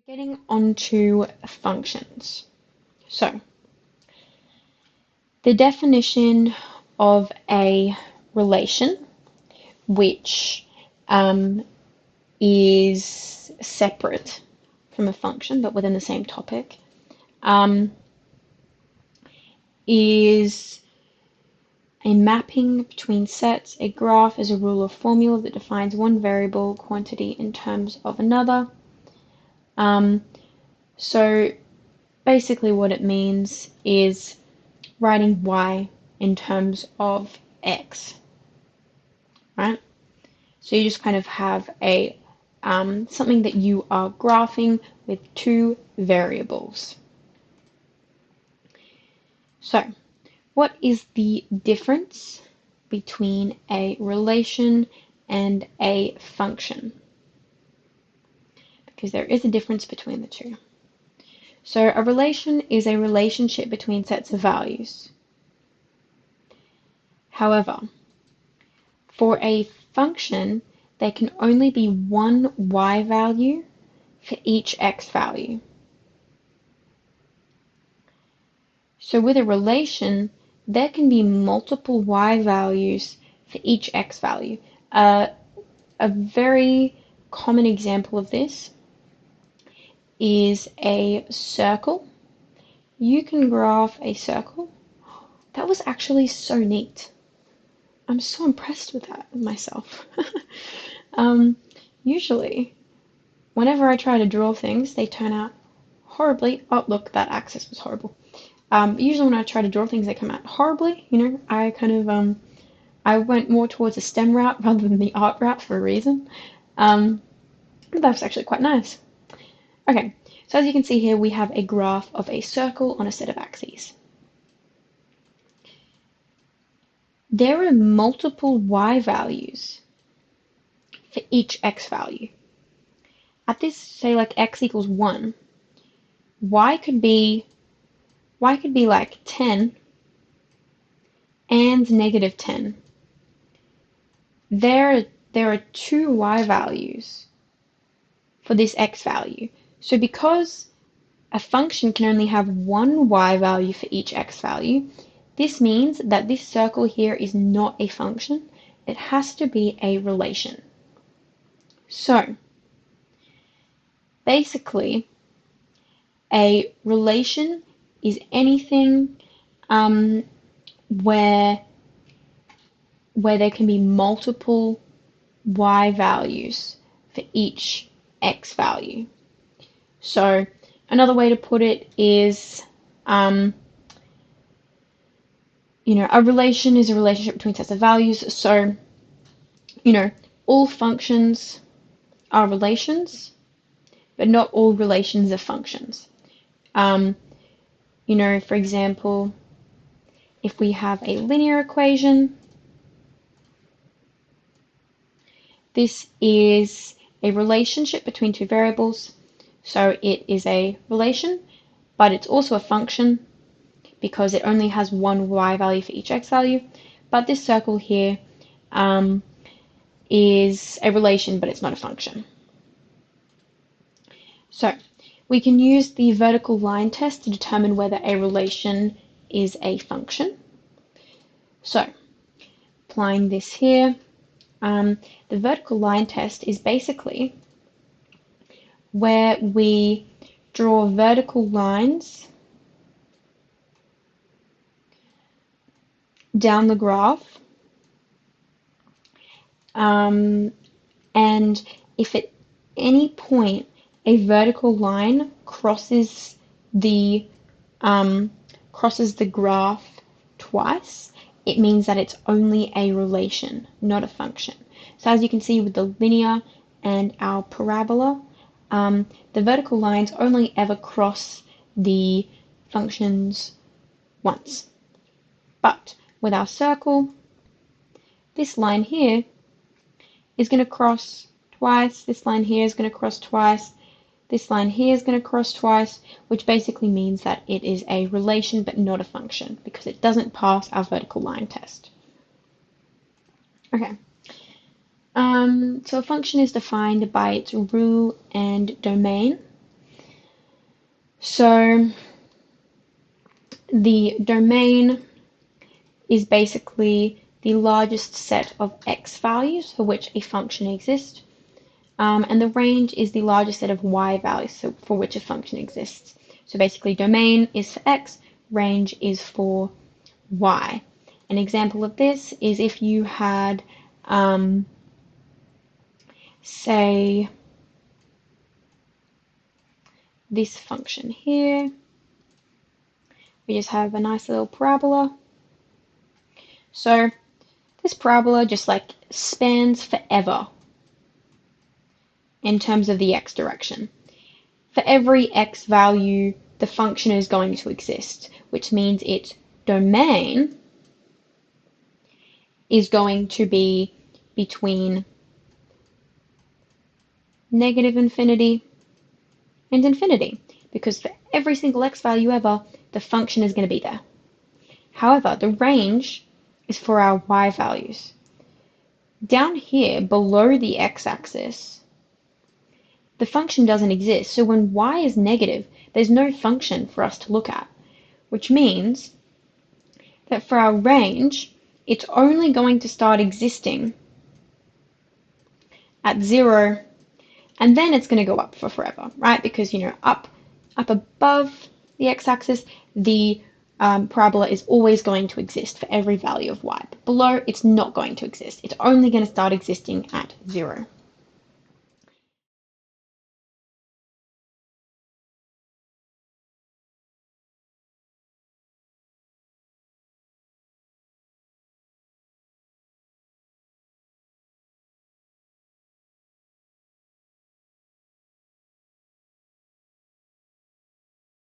Getting onto functions. So, the definition of a relation, which is separate from a function but within the same topic, is a mapping between sets. A graph is a rule or formula that defines one variable quantity in terms of another. So basically what it means is writing y in terms of x, right? So you just kind of have a something that you are graphing with two variables. So what is the difference between a relation and a function? Because there is a difference between the two. So a relation is a relationship between sets of values. However, for a function, there can only be one y value for each x value. So with a relation, there can be multiple y values for each x value. A very common example of this is a circle. You can graph a circle. That was actually so neat. I'm so impressed with that myself. Usually, whenever I try to draw things, they turn out horribly. Oh, look, that axis was horrible. Usually when I try to draw things, they come out horribly. I kind of, I went more towards the STEM route rather than the art route for a reason. But that was actually quite nice. Okay, so as you can see here, we have a graph of a circle on a set of axes. There are multiple y values for each x value. At this, say like x equals 1, y could be like 10 and negative 10. There are two y values for this x value. So because a function can only have one y value for each x value, this means that this circle here is not a function. It has to be a relation. So basically, a relation is anything where there can be multiple y values for each x value. So another way to put it is, a relation is a relationship between sets of values. So, all functions are relations, but not all relations are functions. For example, if we have a linear equation, this is a relationship between two variables. So it is a relation, but it's also a function because it only has one y value for each x value. But this circle here is a relation, but it's not a function. So we can use the vertical line test to determine whether a relation is a function. So applying this here, the vertical line test is basically where we draw vertical lines down the graph, and if at any point a vertical line crosses the graph twice, it means that it's only a relation, not a function. So as you can see with the linear and our parabola, the vertical lines only ever cross the functions once. But with our circle, this line here is going to cross twice, this line here is going to cross twice, this line here is going to cross twice, which basically means that it is a relation but not a function because it doesn't pass our vertical line test. Okay. So a function is defined by its rule and domain. So the domain is basically the largest set of x values for which a function exists, and the range is the largest set of y values for which a function exists. So basically domain is for x, range is for y. An example of this is if you had, say, this function here. We just have a nice little parabola. So this parabola just like spans forever in terms of the x direction. For every x value, the function is going to exist, which means its domain is going to be between negative infinity and infinity, because for every single x value ever, the function is going to be there. However, the range is for our y values. Down here, below the x-axis, the function doesn't exist. So when y is negative, there's no function for us to look at, which means that for our range, it's only going to start existing at 0, and then it's going to go up for forever, right? Because, up above the x-axis, the parabola is always going to exist for every value of y. But below, it's not going to exist. It's only going to start existing at 0.